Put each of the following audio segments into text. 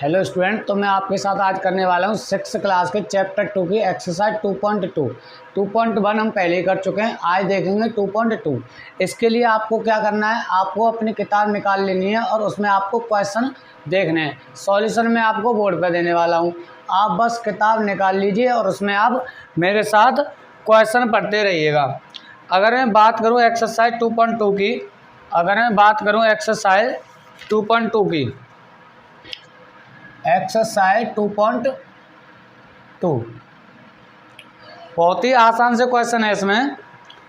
Hello student, तो मैं आपके साथ आज करने वाला हूँ 6th क्लास के चैप्टर 2 की एक्सरसाइज 2.2। 2.1 हम पहले ही कर चुके हैं, आज देखेंगे 2.2। इसके लिए आपको क्या करना है, आपको अपनी किताब निकाल लेनी है और उसमें आपको क्वेश्चन देखने हैं। सॉल्यूशन मैं आपको बोर्ड पर देने वाला हूँ, आप बस किताब निकाल लीजिए और उसमें आप मेरे साथ क्वेश्चन पढ़ते रहिएगा। अगर मैं बात करूँ एक्सरसाइज 2.2 की, एक्सरसाइज 2.2 की, एक्सरसाइज 2.2 बहुत ही आसान से क्वेश्चन है इसमें।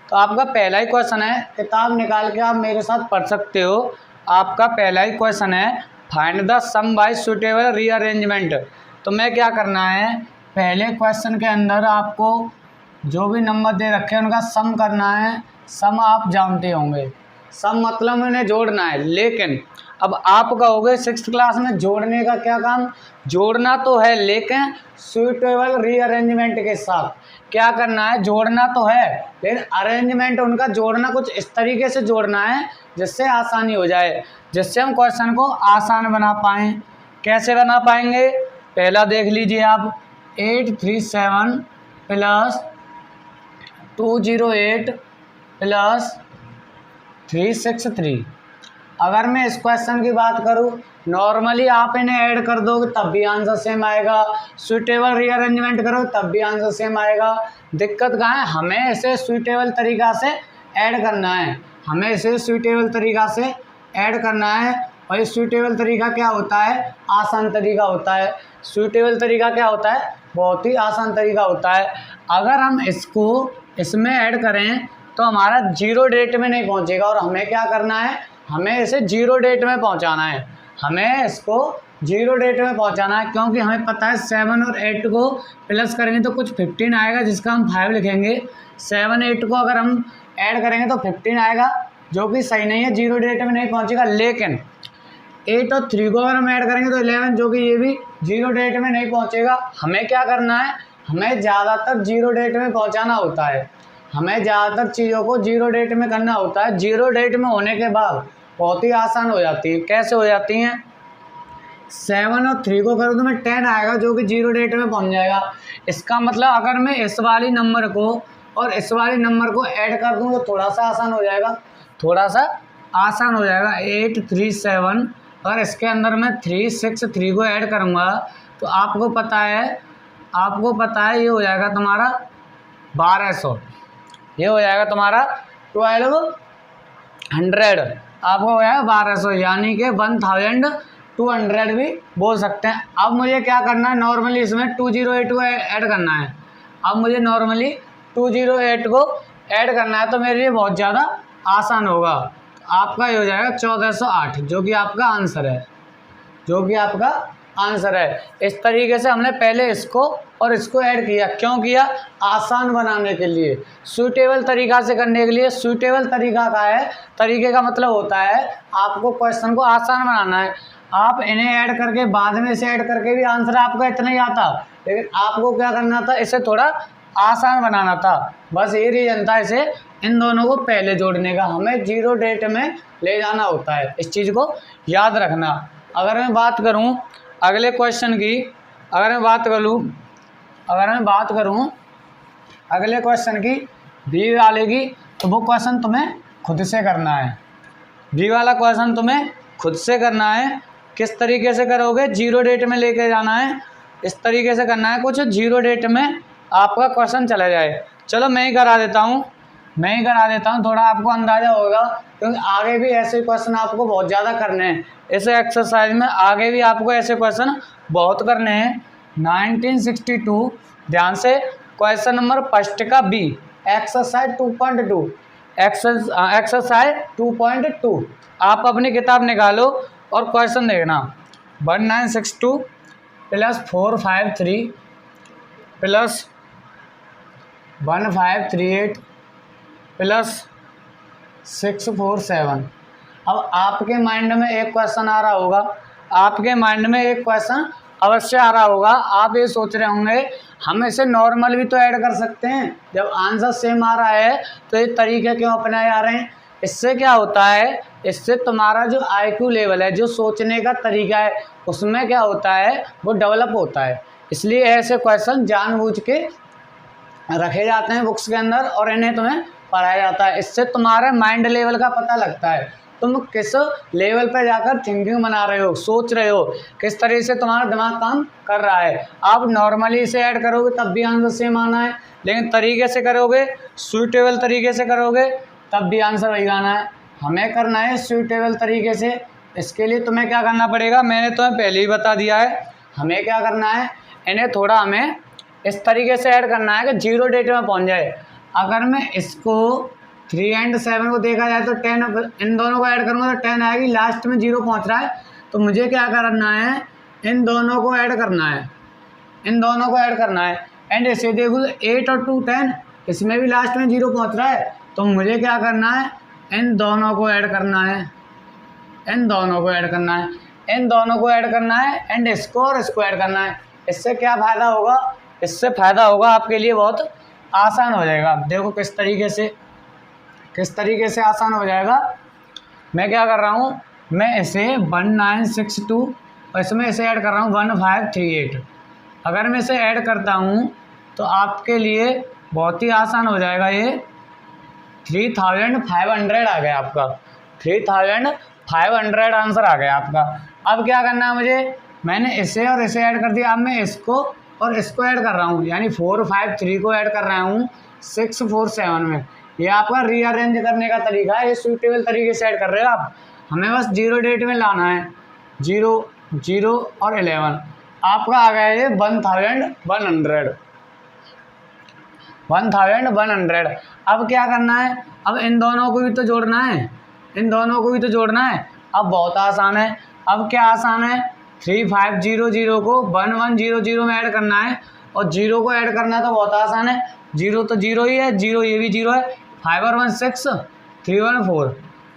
तो आपका पहला ही क्वेश्चन है, किताब निकाल के आप मेरे साथ पढ़ सकते हो। आपका पहला ही क्वेश्चन है, find the sum by suitable rearrangement. तो मैं क्या करना है, पहले क्वेश्चन के अंदर आपको जो भी नंबर दे रखे हैं उनका सम करना है। सम आप जानते होंगे, सम मतलब उन्हें जोड़ना है। लेकिन अब आप कहोगे 6th क्लास में जोड़ने का क्या काम, जोड़ना तो है लेकिन सुटेबल रीअरेंजमेंट के साथ। क्या करना है, जोड़ना तो है लेकिन अरेंजमेंट उनका जोड़ना कुछ इस तरीके से जोड़ना है जिससे आसानी हो जाए, जिससे हम क्वेश्चन को आसान बना पाएँ। कैसे बना पाएंगे, पहला देख लीजिए आप, 837 प्लस 208 प्लस 363। अगर मैं इस क्वेश्चन की बात करूं, नॉर्मली आप इन्हें ऐड कर दोगे तब भी आंसर सेम आएगा, सुटेबल रीअरेंजमेंट करो तब भी आंसर सेम आएगा। दिक्कत कहाँ है, हमें इसे सुटेबल तरीक़ा से ऐड करना है, हमें इसे सुटेबल तरीक़ा से ऐड करना है। और ये सुटेबल तरीक़ा क्या होता है, आसान तरीक़ा होता है। सुटेबल तरीक़ा क्या होता है, बहुत ही आसान तरीक़ा होता है। अगर हम इसको इसमें ऐड करें तो हमारा जीरो डेट में नहीं पहुंचेगा, और हमें क्या करना है, हमें इसे जीरो डेट में पहुंचाना है। हमें इसको जीरो डेट में पहुंचाना है, क्योंकि हमें पता है 7 और 8 को प्लस करेंगे तो कुछ 15 आएगा, जिसका हम 5 लिखेंगे। 7 8 को अगर हम ऐड करेंगे तो 15 आएगा, जो कि सही नहीं है, जीरो डेट में नहीं पहुँचेगा। लेकिन 8 और 3 को अगर हम ऐड करेंगे तो 11, जो कि ये भी जीरो डेट में नहीं पहुँचेगा। हमें क्या करना है, हमें ज़्यादातर जीरो डेट में पहुँचाना होता है, हमें ज़्यादातर चीज़ों को जीरो डेट में करना होता है। जीरो डेट में होने के बाद बहुत ही आसान हो जाती है। कैसे हो जाती हैं, 7 और 3 को करो तो मैं 10 आएगा, जो कि जीरो डेट में पहुंच जाएगा। इसका मतलब अगर मैं इस वाली नंबर को और इस वाली नंबर को ऐड कर दूं तो थोड़ा सा आसान हो जाएगा, थोड़ा सा आसान हो जाएगा। 837 और इसके अंदर मैं 363 को ऐड करूँगा तो आपको पता है ये हो जाएगा तुम्हारा 1200, ये हो जाएगा तुम्हारा 1200, आपको हो जाएगा 1200, यानी कि 1200 भी बोल सकते हैं। अब मुझे क्या करना है, नॉर्मली इसमें 208 को ऐड करना है। अब मुझे नॉर्मली 208 को ऐड करना है तो मेरे लिए बहुत ज़्यादा आसान होगा। आपका ये हो जाएगा 1408, जो कि आपका आंसर है। इस तरीके से हमने पहले इसको और इसको ऐड किया, क्यों किया, आसान बनाने के लिए, सूटेबल तरीक़ा से करने के लिए। सूटेबल तरीके का मतलब होता है आपको क्वेश्चन को आसान बनाना है। आप इन्हें ऐड करके बाद में इसे ऐड करके भी आंसर आपका इतना ही आता, लेकिन आपको क्या करना था, इसे थोड़ा आसान बनाना था। बस ये रीजन था इसे इन दोनों को पहले जोड़ने का। हमें जीरो डेट में ले जाना होता है, इस चीज़ को याद रखना। अगर मैं बात करूँ अगले क्वेश्चन की, अगर मैं बात करूं अगले क्वेश्चन की, बी वाले की, तो वो क्वेश्चन तुम्हें खुद से करना है। बी वाला क्वेश्चन तुम्हें खुद से करना है। किस तरीके से करोगे, जीरो डेट में लेके जाना है, इस तरीके से करना है, कुछ जीरो डेट में आपका क्वेश्चन चला जाए। चलो मैं ही करा देता हूँ, थोड़ा आपको अंदाज़ा होगा, क्योंकि आगे भी ऐसे क्वेश्चन आपको बहुत ज़्यादा करने हैं। इस एक्सरसाइज में आगे भी आपको ऐसे क्वेश्चन बहुत करने हैं। 1962, ध्यान से, क्वेश्चन नंबर फर्स्ट का बी, एक्सरसाइज 2.2 आप अपनी किताब निकालो और क्वेश्चन देखना। 1962 प्लस 453 प्लस 1538 प्लस 647। अब आपके माइंड में एक क्वेश्चन आ रहा होगा, अवश्य आ रहा होगा। आप ये सोच रहे होंगे हम इसे नॉर्मल भी तो ऐड कर सकते हैं, जब आंसर सेम आ रहा है तो ये तरीके क्यों अपनाए जा रहे हैं। इससे क्या होता है, इससे तुम्हारा जो IQ लेवल है, जो सोचने का तरीका है, उसमें क्या होता है, वो डेवलप होता है। इसलिए ऐसे क्वेश्चन जानबूझ के रखे जाते हैं बुक्स के अंदर और इन्हें तुम्हें पढ़ाया जाता है। इससे तुम्हारे माइंड लेवल का पता लगता है, तुम किस लेवल पर जाकर थिंकिंग बना रहे हो, सोच रहे हो, किस तरह से तुम्हारा दिमाग काम कर रहा है। आप नॉर्मली इसे ऐड करोगे तब भी आंसर सेम आना है, लेकिन तरीके से करोगे, सूटेबल तरीके से करोगे, तब भी आंसर वही आना है। हमें करना है सूटेबल तरीके से। इसके लिए तुम्हें क्या करना पड़ेगा, मैंने तुम्हें पहले ही बता दिया है। हमें क्या करना है, इन्हें थोड़ा हमें इस तरीके से ऐड करना है कि 0 डेट में पहुंच जाए। अगर मैं इसको 3 और 7 को देखा जाए तो 10, इन दोनों को ऐड करूँगा तो 10 आएगी, लास्ट में 0 पहुंच रहा है, तो मुझे क्या करना है, इन दोनों को ऐड करना है, इन दोनों को ऐड करना है। एंड इसे देखो 8 और 2 10, इसमें भी लास्ट में 0 पहुंच रहा है, तो मुझे क्या करना है, इन दोनों को ऐड करना है, इन दोनों को ऐड करना है, इन दोनों को ऐड करना है, एंड इसको और इसको ऐड करना है। इससे क्या फ़ायदा होगा, इससे फ़ायदा होगा आपके लिए बहुत आसान हो जाएगा। देखो किस तरीके से आसान हो जाएगा। मैं क्या कर रहा हूँ, मैं इसे 1962 और इसमें इसे ऐड कर रहा हूँ 1538। अगर मैं इसे ऐड करता हूँ तो आपके लिए बहुत ही आसान हो जाएगा। ये 3500 आ गया आपका, 3500 आंसर आ गया आपका। अब क्या करना है मुझे, मैंने इसे और इसे ऐड कर दिया, अब मैं इसको और इसको ऐड कर रहा हूँ, यानी 453 को ऐड कर रहा हूँ 647 में। ये आपका रीअरेंज करने का तरीका है, ये सूटेबल तरीके से ऐड कर रहे हो आप। हमें बस 0 डेट में लाना है, 0 0 और 11, आपका आ गया ये 1100। अब क्या करना है, अब इन दोनों को भी तो जोड़ना है, इन दोनों को भी तो जोड़ना है। अब बहुत आसान है। अब क्या आसान है, 3500 को 1100 में ऐड करना है, और 0 को ऐड करना तो बहुत आसान है। 0 तो 0 ही है, 0 ये भी 0 है, 5 और 1 6, 3 1 4,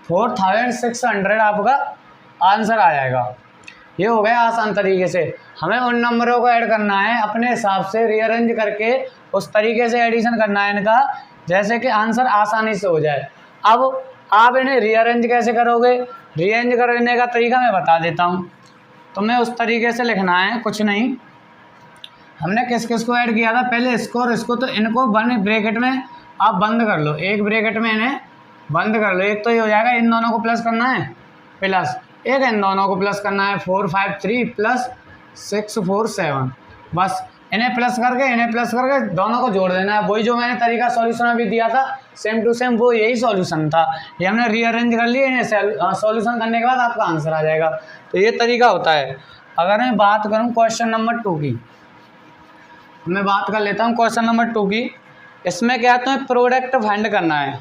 4600 आपका आंसर आ जाएगा। ये हो गया आसान तरीके से। हमें उन नंबरों को ऐड करना है अपने हिसाब से, रीअरेंज करके उस तरीके से एडिशन करना है इनका, जैसे कि आंसर आसानी से हो जाए। अब आप इन्हें रीअरेंज कैसे करोगे, रीअरेंज करने का तरीका मैं बता देता हूँ। तुम्हें उस तरीके से लिखना है, कुछ नहीं। हमने किस किस को ऐड किया था, पहले इसको और इसको, तो इनको 1 ब्रैकेट में आप बंद कर लो, 1 ब्रैकेट में इन्हें बंद कर लो। एक तो ये हो जाएगा, इन दोनों को प्लस करना है, प्लस एक इन दोनों को प्लस करना है, 453 प्लस 647। बस इन्हें प्लस करके दोनों को जोड़ देना है। वही जो मैंने तरीका सॉल्यूशन अभी दिया था, सेम टू सेम वो यही सॉल्यूशन था। ये हमने रीअरेंज कर लिए, इन्हें सॉल्यूशन करने के बाद आपका आंसर आ जाएगा। तो ये तरीका होता है। अगर मैं बात करूँ क्वेश्चन नंबर 2 की, मैं बात कर लेता हूँ क्वेश्चन नंबर 2 की। इसमें क्या है, तुम्हें प्रोडक्ट फाइंड करना है।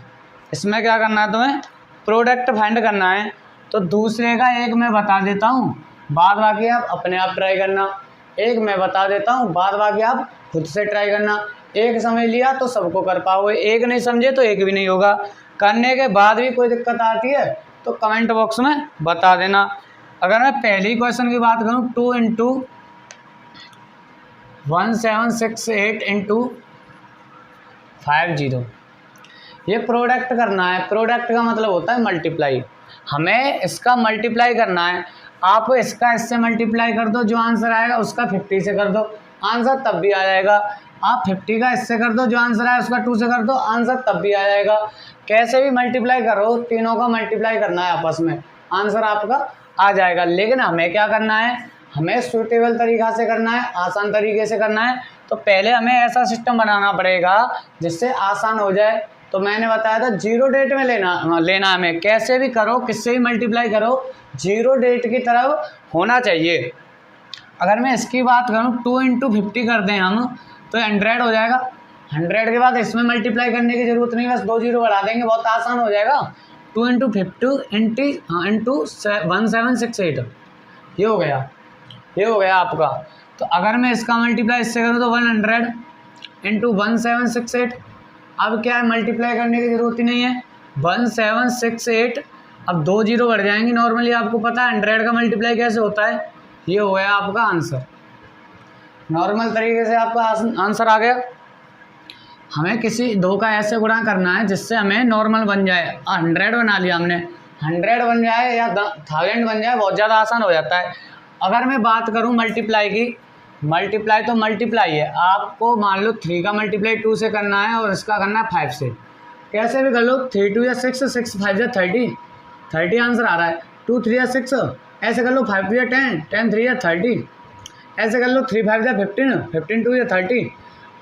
इसमें क्या करना है, तुम्हें प्रोडक्ट फाइंड करना है। तो दूसरे का एक मैं बता देता हूँ, बाद बाकी आप अपने आप ट्राई करना। एक मैं बता देता हूँ, बाद बाकी आप खुद से ट्राई करना। एक समझ लिया तो सबको कर पाओगे, एक नहीं समझे तो एक भी नहीं होगा। करने के बाद भी कोई दिक्कत आती है तो कमेंट बॉक्स में बता देना। अगर मैं पहली क्वेश्चन की बात करूँ, 2 × 1768 × 50, ये प्रोडक्ट करना है। प्रोडक्ट का मतलब होता है मल्टीप्लाई। हमें इसका मल्टीप्लाई करना है। आप इसका इससे मल्टीप्लाई कर दो, जो आंसर आएगा उसका 50 से कर दो, आंसर तब भी आ जाएगा। आप 50 का इससे कर दो, जो आंसर आए उसका 2 से कर दो, आंसर तब भी आ जाएगा। कैसे भी मल्टीप्लाई करो, तीनों का मल्टीप्लाई करना है आपस में, आंसर आपका आ जाएगा। लेकिन हमें क्या करना है, हमें सूटेबल तरीक़ा से करना है, आसान तरीके से करना है। तो पहले हमें ऐसा सिस्टम बनाना पड़ेगा जिससे आसान हो जाए। तो मैंने बताया था 0 डेट में लेना हमें। कैसे भी करो, किससे भी मल्टीप्लाई करो, 0 डेट की तरफ होना चाहिए। अगर मैं इसकी बात करूँ, 2 × 50 कर दें हम तो 100 हो जाएगा। 100 के बाद इसमें मल्टीप्लाई करने की ज़रूरत नहीं, बस 2 0 बढ़ा देंगे, बहुत आसान हो जाएगा। 2 × 50 × 1768, ये हो गया आपका। तो अगर मैं इसका मल्टीप्लाई इससे करूँ तो 100 × 1768। अब क्या है, मल्टीप्लाई करने की ज़रूरत ही नहीं है, 1768। अब 2 0 बढ़ जाएंगे, नॉर्मली आपको पता है 100 का मल्टीप्लाई कैसे होता है। ये हो गया आपका आंसर, नॉर्मल तरीके से आपका आंसर आ गया। हमें किसी 2 का ऐसे गुणा करना है जिससे हमें नॉर्मल बन जाए। 100 बना लिया हमने, 100 बन जाए या 1000 बन जाए, बहुत ज़्यादा आसान हो जाता है। अगर मैं बात करूँ मल्टीप्लाई की, मल्टीप्लाई तो मल्टीप्लाई है, आपको मान लो 3 का मल्टीप्लाई 2 से करना है और इसका करना है 5 से। कैसे भी कर लो, 3 2 या 6, 6 5 या 30 आंसर आ रहा है। 2 3 या 6 ऐसे कर लो, 5 2 या 10, 10 3 या 30 ऐसे कर लो, 3 5 या 15, 15 2 या 30।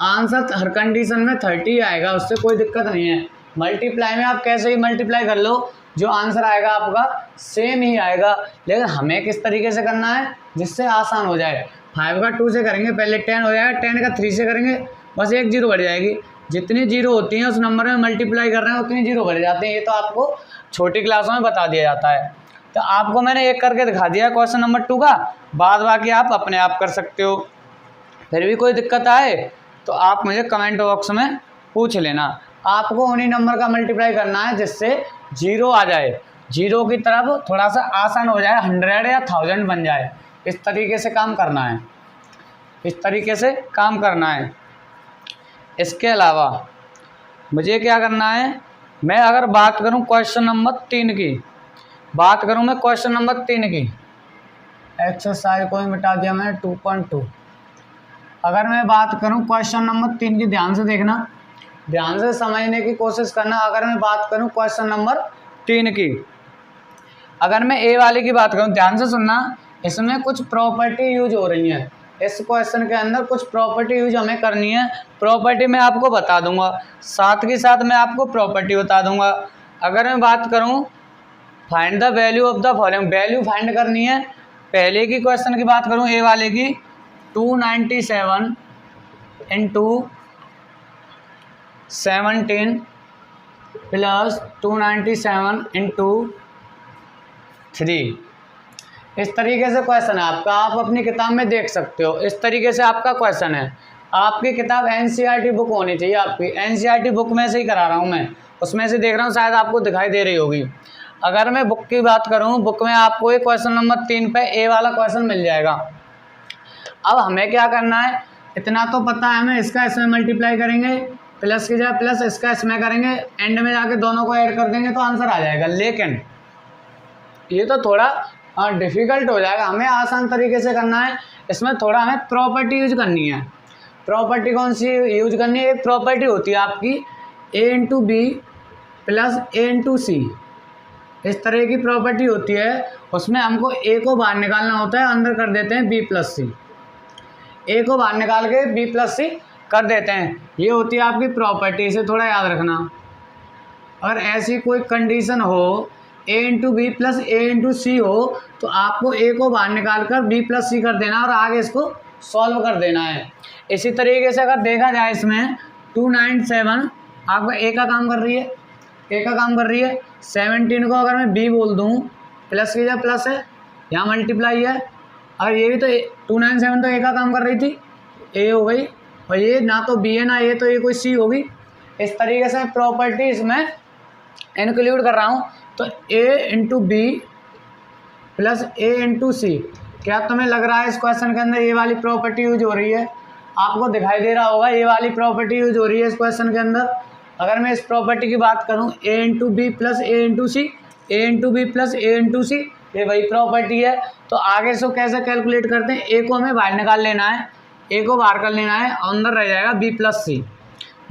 आंसर हर कंडीशन में 30 आएगा, उससे कोई दिक्कत नहीं है। मल्टीप्लाई में आप कैसे ही मल्टीप्लाई कर लो, जो आंसर आएगा आपका सेम ही आएगा। लेकिन हमें किस तरीके से करना है जिससे आसान हो जाए। 5 का 2 से करेंगे पहले 10 हो जाएगा, 10 का 3 से करेंगे बस 1 जीरो बढ़ जाएगी। जितनी जीरो होती हैं उस नंबर में मल्टीप्लाई कर रहे हैं उतनी जीरो बढ़ जाते हैं। ये तो आपको छोटी क्लासों में बता दिया जाता है। तो आपको मैंने एक करके दिखा दिया क्वेश्चन नंबर 2 का, बाद बाकी आप अपने आप कर सकते हो। फिर भी कोई दिक्कत आए तो आप मुझे कमेंट बॉक्स में पूछ लेना। आपको उन्हीं नंबर का मल्टीप्लाई करना है जिससे जीरो आ जाए, जीरो की तरफ थोड़ा सा आसान हो जाए, 100 या 1000 बन जाए। इस तरीके से काम करना है, इस तरीके से काम करना है। इसके अलावा मुझे क्या करना है, मैं अगर बात करूं क्वेश्चन नंबर 3 की, बात करूं मैं क्वेश्चन नंबर 3 की, एक्सरसाइज को ही मिटा दिया मैंने 2.2। अगर मैं बात करूं क्वेश्चन नंबर 3 की, ध्यान से देखना, ध्यान से समझने की कोशिश करना। अगर मैं बात करूं क्वेश्चन नंबर 3 की, अगर मैं ए वाले की बात करूं, ध्यान से सुनना, इसमें कुछ प्रॉपर्टी यूज हो रही है। इस क्वेश्चन के अंदर कुछ प्रॉपर्टी यूज हमें करनी है। प्रॉपर्टी मैं आपको बता दूंगा, साथ के साथ मैं आपको प्रॉपर्टी बता दूंगा। अगर मैं बात करूं find the value of the following, value find करनी है। पहले की क्वेश्चन की बात करूं ए वाले की, 297 इंटू 17 प्लस 297 इंटू 3, इस तरीके से क्वेश्चन है आपका। आप अपनी किताब में देख सकते हो, इस तरीके से आपका क्वेश्चन है। आपकी किताब एनसीईआरटी बुक होनी चाहिए, आपकी एनसीईआरटी बुक में से ही करा रहा हूँ मैं, उसमें से देख रहा हूँ, शायद आपको दिखाई दे रही होगी। अगर मैं बुक की बात करूँ, बुक में आपको एक क्वेश्चन नंबर 3 पे ए वाला क्वेश्चन मिल जाएगा। अब हमें क्या करना है, इतना तो पता है हमें, इसका इसमें मल्टीप्लाई करेंगे, प्लस की जगह प्लस इसका इसमें करेंगे, एंड में जाके दोनों को ऐड कर देंगे तो आंसर आ जाएगा। लेकिन ये तो थोड़ा डिफ़िकल्ट हो जाएगा, हमें आसान तरीके से करना है। इसमें थोड़ा हमें प्रॉपर्टी यूज करनी है। प्रॉपर्टी कौन सी यूज करनी है, एक प्रॉपर्टी होती है आपकी ए इंटू बी प्लस ए इंटू सी, इस तरह की प्रॉपर्टी होती है। उसमें हमको ए को बाहर निकालना होता है, अंदर कर देते हैं बी प्लस सी, ए को बाहर निकाल के बी प्लस सी कर देते हैं। ये होती है आपकी प्रॉपर्टी, इसे थोड़ा याद रखना। अगर ऐसी कोई कंडीशन हो ए इंटू बी प्लस ए इंटू सी हो, तो आपको ए को बाहर निकाल कर बी प्लस सी कर देना और आगे इसको सॉल्व कर देना है। इसी तरीके से अगर देखा जाए, इसमें 297 आपका ए का काम कर रही है, ए का काम कर रही है। 17 को अगर मैं बी बोल दूँ, प्लस की जगह प्लस है, यहाँ मल्टीप्लाई है। और ये भी तो 297 तो ए का काम कर रही थी, ए हो गई, और ये ना तो बी है ना ए, तो ये कोई सी होगी। इस तरीके से प्रॉपर्टी इसमें इंक्लूड कर रहा हूँ। तो ए इंटू बी प्लस ए इंटू सी, क्या तुम्हें लग रहा है इस क्वेश्चन के अंदर ये वाली प्रॉपर्टी यूज हो रही है? आपको दिखाई दे रहा होगा ये वाली प्रॉपर्टी यूज हो रही है इस क्वेश्चन के अंदर। अगर मैं इस प्रॉपर्टी की बात करूँ, ए इंटू बी प्लस ए इंटू सी, ए इंटू बी प्लस ए इंटू सी, ये वही प्रॉपर्टी है। तो आगे से कैसे कैलकुलेट करते हैं, ए को हमें बाहर निकाल लेना है, ए को बाहर कर लेना है, अंदर रह जाएगा बी प्लस सी।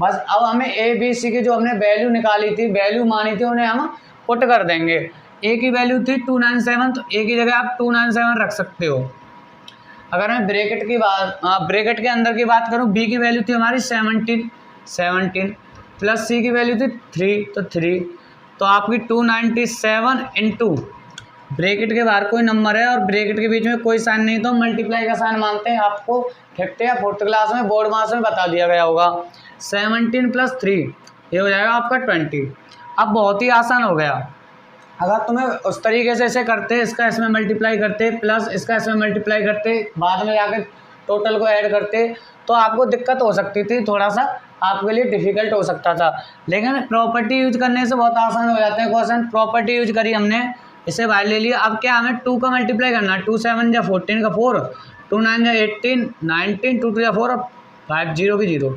बस अब हमें ए बी सी की जो हमने वैल्यू निकाली थी, वैल्यू मानी थी, उन्हें हम पुट कर देंगे। ए की वैल्यू थी 297, तो ए की जगह आप 297 रख सकते हो। अगर मैं ब्रैकेट की बात ब्रैकेट के अंदर की बात करूं, बी की वैल्यू थी हमारी 17 प्लस सी की वैल्यू थी 3, तो 3, तो आपकी 297 इंटू ब्रैकेट के बाहर कोई नंबर है और ब्रैकेट के बीच में कोई साइन नहीं, तो मल्टीप्लाई का साइन मानते हैं। आपको 5th या 4th क्लास में बोर्ड मार्क्स में बता दिया गया होगा। 17 प्लस 3 ये हो जाएगा आपका 20। अब बहुत ही आसान हो गया। अगर तुम्हें उस तरीके से ऐसे करते, इसका इसमें मल्टीप्लाई करते प्लस इसका इसमें मल्टीप्लाई करते, बाद में जाकर टोटल को ऐड करते, तो आपको दिक्कत हो सकती थी, थोड़ा सा आपके लिए डिफ़िकल्ट हो सकता था। लेकिन प्रॉपर्टी यूज करने से बहुत आसान हो जाते हैं क्वेश्चन। प्रॉपर्टी यूज करी हमने, इसे बाहर ले लिया। अब क्या हमें 2 का मल्टीप्लाई करना है, 2 7 या 14 का 4, 2 9 या 18, 19, 2 2 या 4, 5 0 की 0,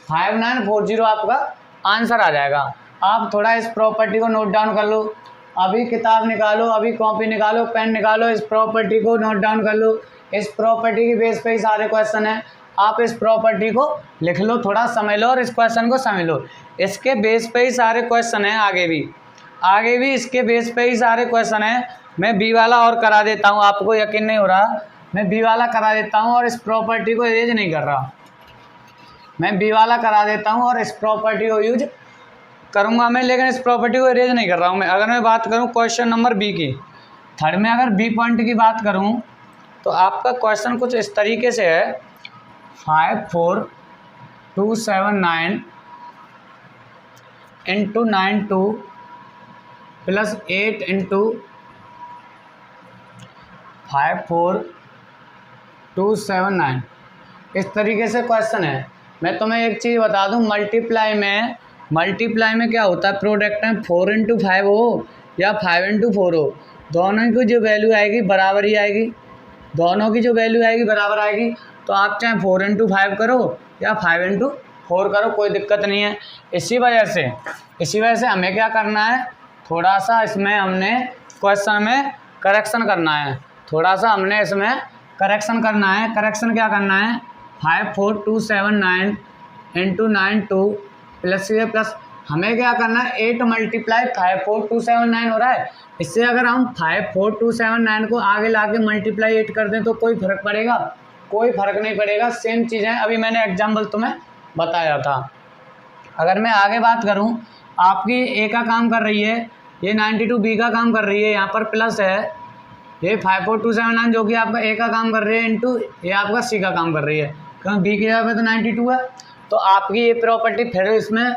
5940 आपका आंसर आ जाएगा। आप थोड़ा इस प्रॉपर्टी को नोट डाउन कर लो। अभी किताब निकालो, अभी कॉपी निकालो, पेन निकालो, इस प्रॉपर्टी को नोट डाउन कर लो। इस प्रॉपर्टी की बेस पे ही सारे क्वेश्चन हैं। आप इस प्रॉपर्टी को लिख लो, थोड़ा समझ लो और इस क्वेश्चन को समझ लो। इसके बेस पे ही सारे क्वेश्चन हैं, आगे भी इसके बेस पे ही सारे क्वेश्चन हैं। मैं बी वाला और करा देता हूँ, आपको यकीन नहीं हो रहा, मैं बी वाला करा देता हूँ और इस प्रॉपर्टी को यूज नहीं कर रहा। मैं बी वाला करा देता हूँ और इस प्रॉपर्टी को यूज करूँगा मैं, लेकिन इस प्रॉपर्टी को इरेज नहीं कर रहा हूँ मैं। अगर मैं बात करूँ क्वेश्चन नंबर बी की, थर्ड में अगर बी पॉइंट की बात करूँ तो आपका क्वेश्चन कुछ इस तरीके से है, 54279 इंटू 92 प्लस 8 इंटू 54279, इस तरीके से क्वेश्चन है। मैं तुम्हें एक चीज़ बता दूं, मल्टीप्लाई में क्या होता है, प्रोडक्ट में 4 इंटू 5 हो या 5 इंटू 4 हो, दोनों की जो वैल्यू आएगी बराबर ही आएगी, दोनों की जो वैल्यू आएगी बराबर आएगी। तो आप चाहे 4 इंटू 5 करो या 5 इंटू 4 करो, कोई दिक्कत नहीं है। इसी वजह से हमें क्या करना है, थोड़ा सा इसमें हमने क्वेश्चन में करेक्शन करना है, थोड़ा सा हमने इसमें करेक्शन करना है। करेक्शन क्या करना है, 54279 इंटू 92 प्लस ये प्लस हमें क्या करना है, 8 मल्टीप्लाई 54279 हो रहा है। इससे अगर हम 54279 को आगे ला के मल्टीप्लाई 8 कर दें तो कोई फ़र्क पड़ेगा? कोई फ़र्क नहीं पड़ेगा, सेम चीज़ है। अभी मैंने एग्जाम्पल तुम्हें बताया था। अगर मैं आगे बात करूं, आपकी ए का काम कर रही है, ये 92 बी का काम कर रही है, यहाँ पर प्लस है, ये 54279 जो कि आपका ए का काम कर रही है इंटू ये आपका सी का काम कर रही है, क्योंकि बी की जगह पे तो 92 है। तो आपकी ये प्रॉपर्टी फिर इसमें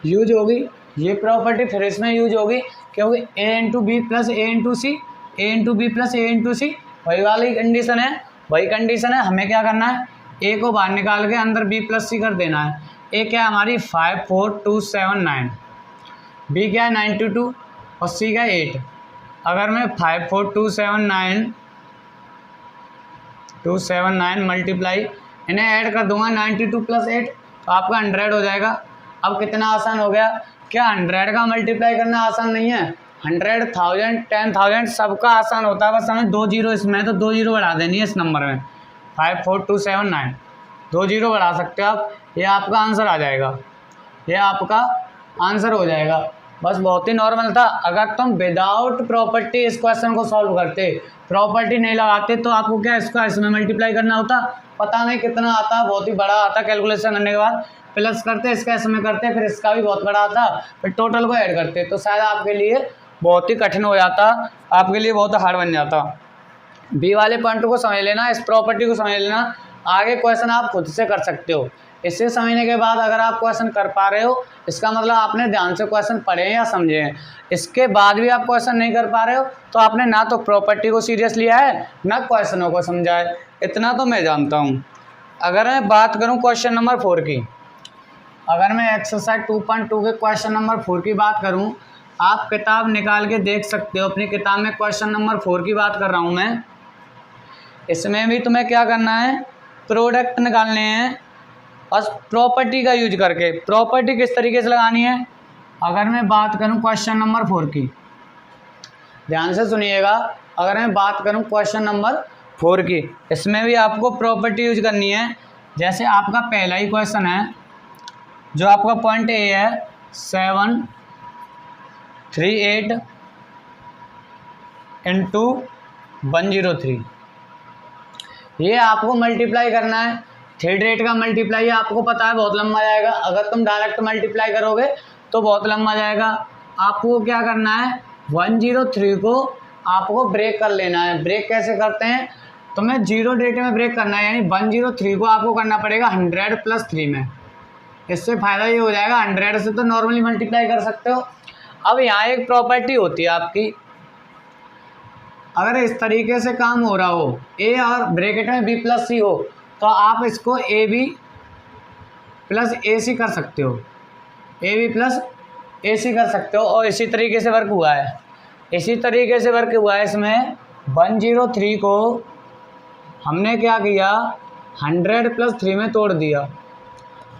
यूज होगी, ये प्रॉपर्टी फिर इसमें यूज होगी, क्योंकि ए इंटू बी प्लस ए इंटू सी, ए इंटू बी प्लस ए इंटू सी, वही वाली कंडीशन है, वही कंडीशन है। हमें क्या करना है, ए को बाहर निकाल के अंदर बी प्लस सी कर देना है। ए क्या है हमारी 54279, बी क्या है 92 और सी क्या है 8। अगर मैं 54279 मल्टीप्लाई इन्हें ऐड कर दूंगा 92 प्लस 8 तो आपका 100 हो जाएगा। अब कितना आसान हो गया, क्या 100 का मल्टीप्लाई करना आसान नहीं है? 100, 1000, 10,000 सबका आसान होता है, बस हमें 2 जीरो इसमें तो 2 जीरो बढ़ा देनी है इस नंबर में। 54279 2 जीरो बढ़ा सकते हो आप, ये आपका आंसर आ जाएगा, ये आपका आंसर हो जाएगा। बस बहुत ही नॉर्मल था। अगर तुम विदाउट प्रॉपर्टी इस क्वेश्चन को सॉल्व करते, प्रॉपर्टी नहीं लगाते, तो आपको क्या इसका इसमें मल्टीप्लाई करना होता, पता नहीं कितना आता, बहुत ही बड़ा आता कैलकुलेशन करने के बाद, प्लस करते इसका इसमें करते, फिर इसका भी बहुत बड़ा आता, फिर टोटल को ऐड करते, तो शायद आपके लिए बहुत ही कठिन हो जाता, आपके लिए बहुत हार्ड बन जाता। बी वाले पॉइंट को समझ लेना, इस प्रॉपर्टी को समझ लेना, आगे क्वेश्चन आप खुद से कर सकते हो। इससे समझने के बाद अगर आप क्वेश्चन कर पा रहे हो, इसका मतलब आपने ध्यान से क्वेश्चन पढ़े हैं या समझे हैं। इसके बाद भी आप क्वेश्चन नहीं कर पा रहे हो तो आपने ना तो प्रॉपर्टी को सीरियस लिया है, ना क्वेश्चनों को समझा है, इतना तो मैं जानता हूँ। अगर मैं बात करूँ क्वेश्चन नंबर 4 की, अगर मैं एक्सरसाइज 2.2 के क्वेश्चन नंबर 4 की बात करूँ, आप किताब निकाल के देख सकते हो, अपनी किताब में क्वेश्चन नंबर 4 की बात कर रहा हूँ मैं। इसमें भी तुम्हें क्या करना है, प्रोडक्ट निकालने हैं और प्रॉपर्टी का यूज करके। प्रॉपर्टी किस तरीके से लगानी है, अगर मैं बात करूं क्वेश्चन नंबर 4 की, ध्यान से सुनिएगा। अगर मैं बात करूं क्वेश्चन नंबर 4 की, इसमें भी आपको प्रॉपर्टी यूज करनी है। जैसे आपका पहला ही क्वेश्चन है, जो आपका पॉइंट ए है 738 इंटू 103, ये आपको मल्टीप्लाई करना है। 3 रेट का मल्टीप्लाई आपको पता है बहुत लंबा जाएगा, अगर तुम डायरेक्ट मल्टीप्लाई करोगे तो बहुत लंबा जाएगा। आपको क्या करना है, 103 को आपको ब्रेक कर लेना है। ब्रेक कैसे करते हैं, तुम्हें 0 रेट में ब्रेक करना है, यानी 103 को आपको करना पड़ेगा 100 प्लस 3 में। इससे फ़ायदा ये हो जाएगा, 100 से तो नॉर्मली मल्टीप्लाई कर सकते हो। अब यहाँ एक प्रॉपर्टी होती है आपकी, अगर इस तरीके से काम हो रहा हो, ए और ब्रैकेट में बी प्लस सी हो, तो आप इसको ए बी प्लस ए सी कर सकते हो, ए बी प्लस ए सी कर सकते हो। और इसी तरीके से वर्क हुआ है, इसी तरीके से वर्क हुआ है। इसमें 103 को हमने क्या किया, 100 प्लस 3 में तोड़ दिया,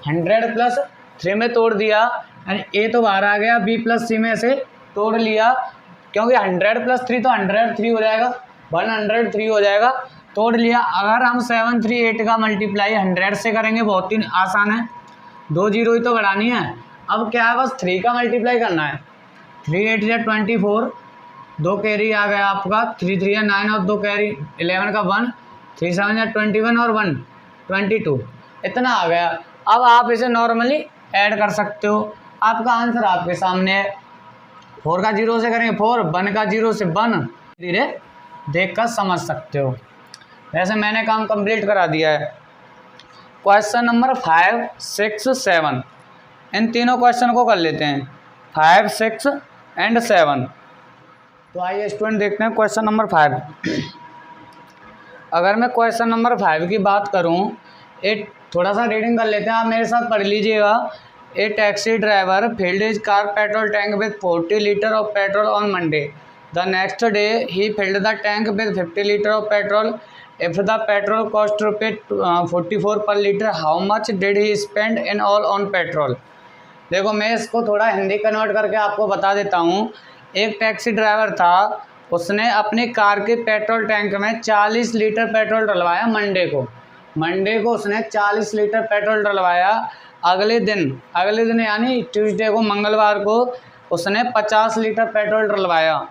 100 प्लस 3 में तोड़ दिया। यानी ए तो बाहर आ गया, बी प्लस सी में से तोड़ लिया, क्योंकि 100 + 3 तो 103 हो जाएगा, 103 हो जाएगा, तोड़ लिया। अगर हम 738 का मल्टीप्लाई 100 से करेंगे, बहुत ही आसान है, 2 जीरो ही तो बढ़ानी है। अब क्या है, बस 3 का मल्टीप्लाई करना है। 3 8 या 24, 2 कैरी आ गया आपका, 3 3 या 9 और 2 कैरी 11 का 1, 3 7 या 21 और 1 22, इतना आ गया। अब आप इसे नॉर्मली ऐड कर सकते हो, आपका आंसर आपके सामने है। 4 का 0 से करेंगे 4, 1 का 0 से 1, धीरे देख कर समझ सकते हो। वैसे मैंने काम कंप्लीट करा दिया है। क्वेश्चन नंबर 5, 6, 7, इन तीनों क्वेश्चन को कर लेते हैं, 5, 6 एंड 7। तो आइए स्टूडेंट देखते हैं क्वेश्चन नंबर 5। अगर मैं क्वेश्चन नंबर 5 की बात करूं, एक थोड़ा सा रीडिंग कर लेते हैं, आप मेरे साथ पढ़ लीजिएगा। A taxi driver filled his car petrol tank with 40 liters of petrol on Monday. The next day he filled the tank with 50 liters of petrol. If the petrol cost ₹44 per liter, how much did he spend in all on petrol? देखो मैं इसको थोड़ा Hindi convert करके आपको बता देता हूँ। एक टैक्सी ड्राइवर था, उसने अपनी कार के पेट्रोल टैंक में 40 लीटर पेट्रोल डलवाया। मंडे को उसने 40 लीटर पेट्रोल डलवाया। अगले दिन यानी ट्यूसडे को, मंगलवार को उसने 50 लीटर पेट्रोल डलवाया,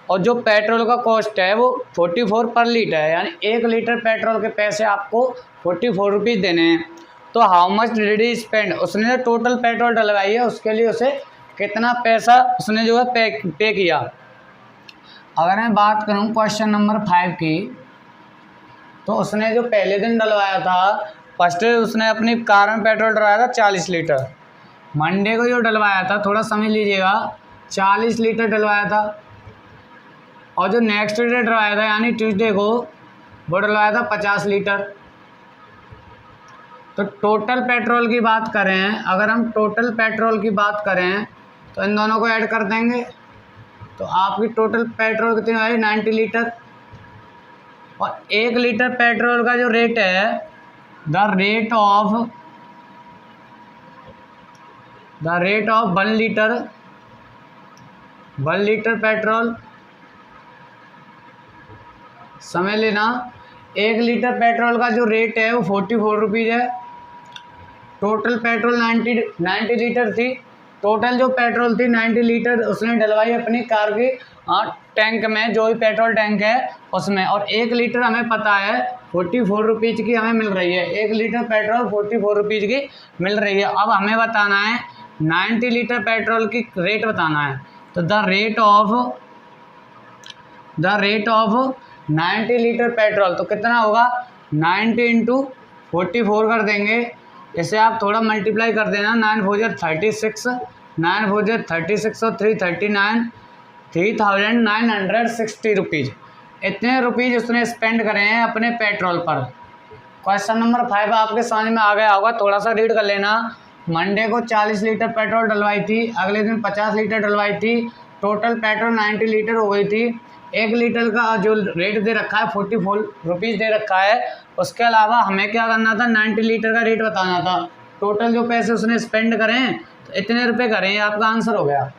और जो पेट्रोल का कॉस्ट है वो 44 पर लीटर है, यानी 1 लीटर पेट्रोल के पैसे आपको 44 रुपीज़ देने हैं। तो how much did he spend, उसने जो टोटल पेट्रोल डलवाई है उसके लिए उसे कितना पैसा उसने जो है पे किया। अगर मैं बात करूं क्वेश्चन नंबर 5 की, तो उसने जो पहले दिन डलवाया था, फर्स्ट डे उसने अपनी कार में पेट्रोल डलवाया था 40 लीटर। मंडे को जो डलवाया था, थोड़ा समझ लीजिएगा, 40 लीटर डलवाया था, और जो नेक्स्ट डे डलवाया था यानी ट्यूसडे को, वो डलवाया था 50 लीटर। तो टोटल पेट्रोल की बात करें, अगर हम टोटल पेट्रोल की बात करें तो इन दोनों को ऐड कर देंगे, तो आपकी टोटल पेट्रोल कितनी आई, 90 लीटर। और 1 लीटर पेट्रोल का जो रेट है, the rate of 1 litre petrol, समझ लेना, 1 लीटर पेट्रोल का जो रेट है वो 44 रुपीज़ है। टोटल पेट्रोल 90 लीटर थी, टोटल जो पेट्रोल थी 90 लीटर उसने डलवाई अपनी कार की टैंक में, जो भी पेट्रोल टैंक है उसमें, और 1 लीटर हमें पता है 44 रुपीज़ की हमें मिल रही है। 1 लीटर पेट्रोल 44 रुपीज़ की मिल रही है। अब हमें बताना है 90 लीटर पेट्रोल की रेट बताना है। तो the rate of 90 litre petrol, तो कितना होगा, 90 × 44 कर देंगे। इसे आप थोड़ा मल्टीप्लाई कर देना, 9 4 36, 9 4 36 और 3 39, 3960 रुपीज़, इतने रुपीज़ उसने स्पेंड करे हैं अपने पेट्रोल पर। क्वेश्चन नंबर 5 आपके समझ में आ गया होगा, थोड़ा सा रीड कर लेना। मंडे को 40 लीटर पेट्रोल डलवाई थी, अगले दिन 50 लीटर डलवाई थी, टोटल पेट्रोल 90 लीटर हो गई थी। 1 लीटर का जो रेट दे रखा है 44 रुपीज़ दे रखा है। उसके अलावा हमें क्या करना था, 90 लीटर का रेट बताना था। टोटल जो पैसे उसने स्पेंड करें तो इतने रुपए करें, आपका आंसर हो गया।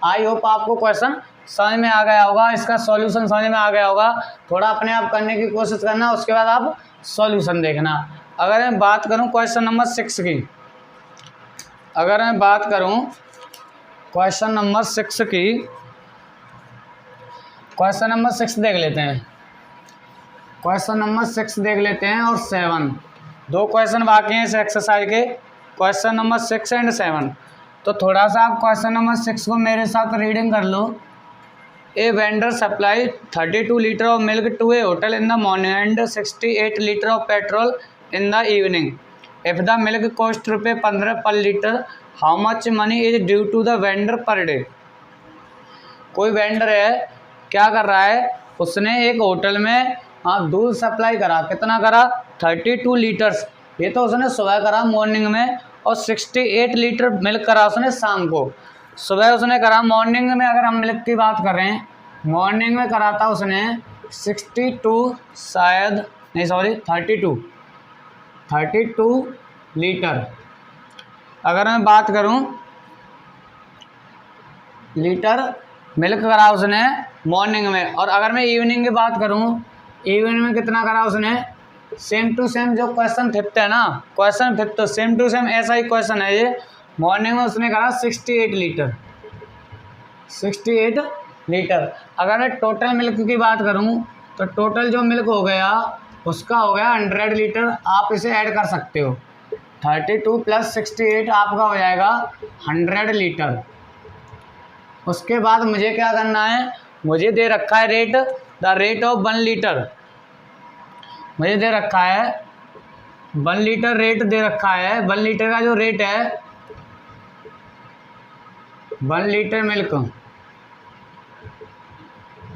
आई होप आपको क्वेश्चन समझ में आ गया होगा, इसका सॉल्यूशन समझ में आ गया होगा। थोड़ा अपने आप करने की कोशिश करना, उसके बाद आप सॉल्यूशन देखना। अगर मैं बात करूं क्वेश्चन नंबर 6 की, अगर मैं बात करूं क्वेश्चन नंबर 6 की, क्वेश्चन नंबर 6 देख लेते हैं, क्वेश्चन नंबर 6 देख लेते हैं, और 7, 2 क्वेश्चन बाकी हैं इस एक्सरसाइज के, क्वेश्चन नंबर 6 एंड 7। तो थोड़ा सा आप क्वेश्चन नंबर 6 को मेरे साथ रीडिंग कर लो। A vendor supply 32 litre of milk to a hotel in the morning and 68 litre of petrol in the evening. If the milk cost ₹15 per litre, how much money is due to the vendor per day. कोई vendor है, क्या कर रहा है, उसने एक hotel में दूध सप्लाई करा, कितना करा, 32 लीटर्स, ये तो उसने सुबह करा मॉर्निंग में, और 68 लीटर मिल्क करा उसने शाम को। सुबह उसने करा, मॉर्निंग में अगर हम मिल्क की बात करें, मॉर्निंग में करा था उसने 62 शायद नहीं सॉरी 32 लीटर। अगर मैं बात करूं लीटर मिल्क करा उसने मॉर्निंग में। और अगर मैं इवनिंग की बात करूँ, इवनिंग में कितना करा उसने, सेम टू सेम जो क्वेश्चन फिफ्थ है ना, क्वेश्चन फिफ्थ तो सेम टू सेम ऐसा ही क्वेश्चन है ये। मॉर्निंग में उसने करा 68 लीटर, 68 लीटर। अगर मैं टोटल मिल्क की बात करूँ तो टोटल जो मिल्क हो गया उसका हो गया 100 लीटर। आप इसे ऐड कर सकते हो, 32 + 68 आपका हो जाएगा 100 लीटर। उसके बाद मुझे क्या करना है, मुझे दे रखा है rate, the rate of 1 litre. मुझे दे रखा है 1 लीटर रेट दे रखा है। 1 लीटर का जो रेट है, 1 लीटर मिल्क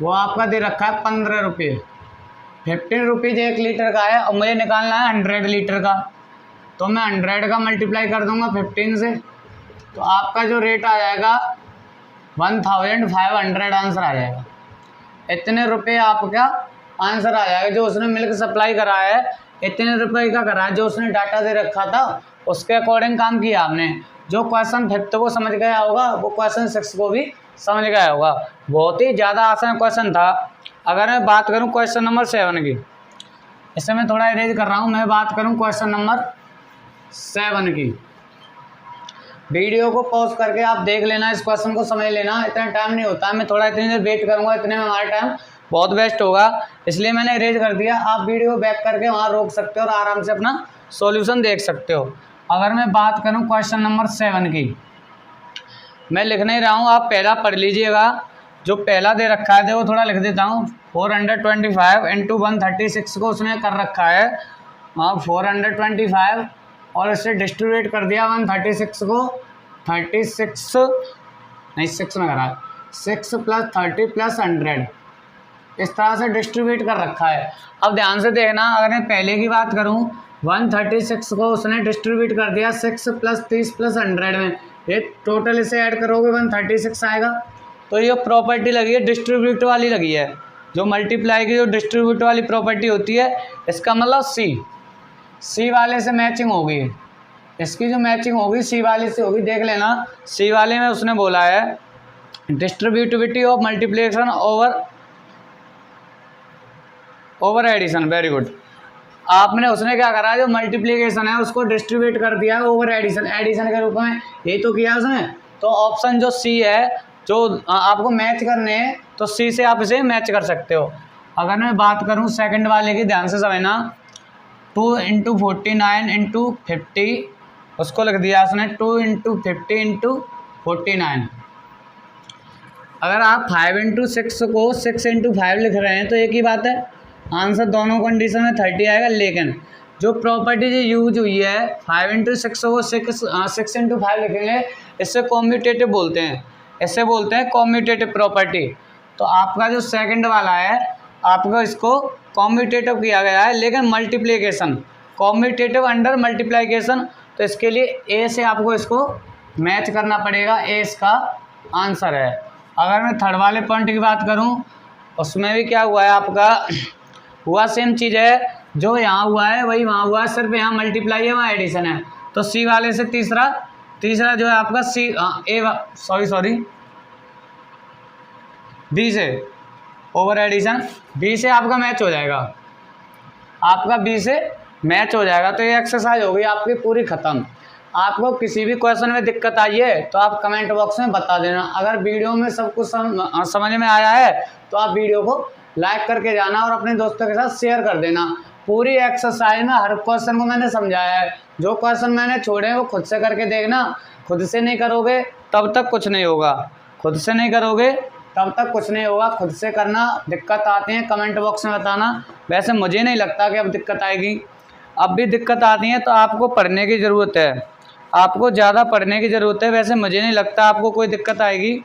वो आपका दे रखा है 15 रुपये। 15 रुपीज़ 1 लीटर का है और मुझे निकालना है 100 लीटर का। तो मैं 100 का मल्टीप्लाई कर दूंगा 15 से, तो आपका जो रेट आ जाएगा 1500 आंसर आ जाएगा। इतने रुपए आपका आंसर आ जाएगा। जो उसने मिल्क सप्लाई करा है इतने रुपए का करा है, जो उसने डाटा दे रखा था उसके अकॉर्डिंग काम किया आपने। जो क्वेश्चन फिफ्थ को समझ गया होगा वो क्वेश्चन सिक्स को भी समझ गया होगा। बहुत ही ज़्यादा आसान क्वेश्चन था। अगर मैं बात करूँ क्वेश्चन नंबर 7 की, इसे मैं थोड़ा इरेज कर रहा हूँ, मैं बात करूँ क्वेश्चन नंबर 7 की। वीडियो को पॉज करके आप देख लेना, इस क्वेश्चन को समझ लेना, इतना टाइम नहीं होता है। मैं थोड़ा इतनी देर वेट करूँगा, इतने में हमारा टाइम बहुत वेस्ट होगा, इसलिए मैंने इरेज कर दिया। आप वीडियो बैक करके वहाँ रोक सकते हो और आराम से अपना सॉल्यूशन देख सकते हो। अगर मैं बात करूँ क्वेश्चन नंबर 7 की, मैं लिख नहीं रहा हूँ, आप पहला पढ़ लीजिएगा। जो पहला दे रखा है देखो, थोड़ा लिख देता हूँ। 425 × 136 को उसने कर रखा है 425 और इसे डिस्ट्रीब्यूट कर दिया 136 को 36 नहीं 6 में करा 6 + 30 + 100 इस तरह से डिस्ट्रीब्यूट कर रखा है। अब ध्यान से देखना, अगर मैं पहले की बात करूं 136 को उसने डिस्ट्रीब्यूट कर दिया 6 + 30 + 100 में, ये टोटल इसे ऐड करोगे 136 आएगा। तो ये प्रॉपर्टी लगी है डिस्ट्रीब्यूट वाली लगी है, जो मल्टीप्लाई की जो डिस्ट्रीब्यूट वाली प्रॉपर्टी होती है, इसका मतलब सी वाले से मैचिंग होगी। इसकी जो मैचिंग होगी सी वाले से होगी, देख लेना। सी वाले में उसने बोला है distributivity of multiplication over addition. Very good. आपने उसने क्या करा, जो मल्टीप्लिकेशन है उसको डिस्ट्रीब्यूट कर दिया है ओवर एडिशन, एडिशन के रूप में, यही तो किया उसने। तो ऑप्शन जो सी है, जो आपको मैच करने हैं, तो सी से आप इसे मैच कर सकते हो। अगर मैं बात करूं सेकंड वाले की, ध्यान से समझना, 2 × 49 × 50 उसको लिख दिया उसने 2 × 50 × 49। अगर आप 5 × 6 को 6 × 5 लिख रहे हैं तो एक ही बात है, आंसर दोनों कंडीशन में 30 आएगा। लेकिन जो प्रॉपर्टी जो यूज हुई है 5 × 6 को 6 × 5 लिखेंगे, इससे कॉम्यूटेटिव बोलते हैं, इससे बोलते हैं कॉम्यूटेटिव प्रॉपर्टी। तो आपका जो सेकंड वाला है, आपको इसको कॉम्यूटेटिव किया गया है, लेकिन मल्टीप्लिकेशन, कॉम्यूटेटिव अंडर मल्टीप्लिकेशन। तो इसके लिए ए से आपको इसको मैच करना पड़ेगा, ए इसका आंसर है। अगर मैं थर्ड वाले पॉइंट की बात करूं, उसमें भी क्या हुआ है, आपका हुआ सेम चीज़ है, जो यहाँ हुआ है वही वहाँ हुआ है, सिर्फ यहाँ मल्टीप्लाई है वहाँ एडिशन है। तो सी वाले से तीसरा जो है आपका बी से ओवर एडिशन, बी से आपका मैच हो जाएगा, आपका बी से मैच हो जाएगा। तो ये एक्सरसाइज होगी आपकी पूरी ख़त्म। आपको किसी भी क्वेश्चन में दिक्कत आई है तो आप कमेंट बॉक्स में बता देना। अगर वीडियो में सब कुछ समझ में आया है तो आप वीडियो को लाइक करके जाना और अपने दोस्तों के साथ शेयर कर देना। पूरी एक्सरसाइज में हर क्वेश्चन को मैंने समझाया है, जो क्वेश्चन मैंने छोड़े हैं वो खुद से करके देखना। खुद से नहीं करोगे तब तक कुछ नहीं होगा, खुद से नहीं करोगे तब तक कुछ नहीं होगा, खुद से करना। दिक्कत आती है कमेंट बॉक्स में बताना। वैसे मुझे नहीं लगता कि अब दिक्कत आएगी, अब भी दिक्कत आती है तो आपको पढ़ने की ज़रूरत है, आपको ज़्यादा पढ़ने की ज़रूरत है। वैसे मुझे नहीं लगता आपको कोई दिक्कत आएगी।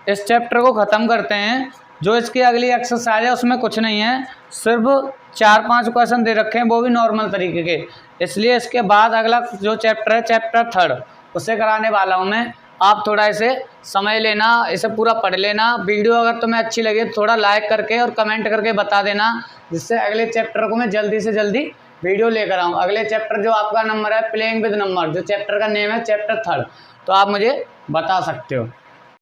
इस चैप्टर को ख़त्म करते हैं। जो इसकी अगली एक्सरसाइज है उसमें कुछ नहीं है, सिर्फ 4-5 क्वेश्चन दे रखे हैं, वो भी नॉर्मल तरीके के। इसलिए इसके बाद अगला जो चैप्टर है, चैप्टर 3, उसे कराने वाला हूँ मैं। आप थोड़ा इसे समझ लेना, इसे पूरा पढ़ लेना। वीडियो अगर तुम्हें अच्छी लगे तो थोड़ा लाइक करके और कमेंट करके बता देना, जिससे अगले चैप्टर को मैं जल्दी से जल्दी वीडियो लेकर आऊँ। अगले चैप्टर जो आपका नंबर है प्लेइंग विद नंबर, जो चैप्टर का नेम है चैप्टर 3, तो आप मुझे बता सकते हो।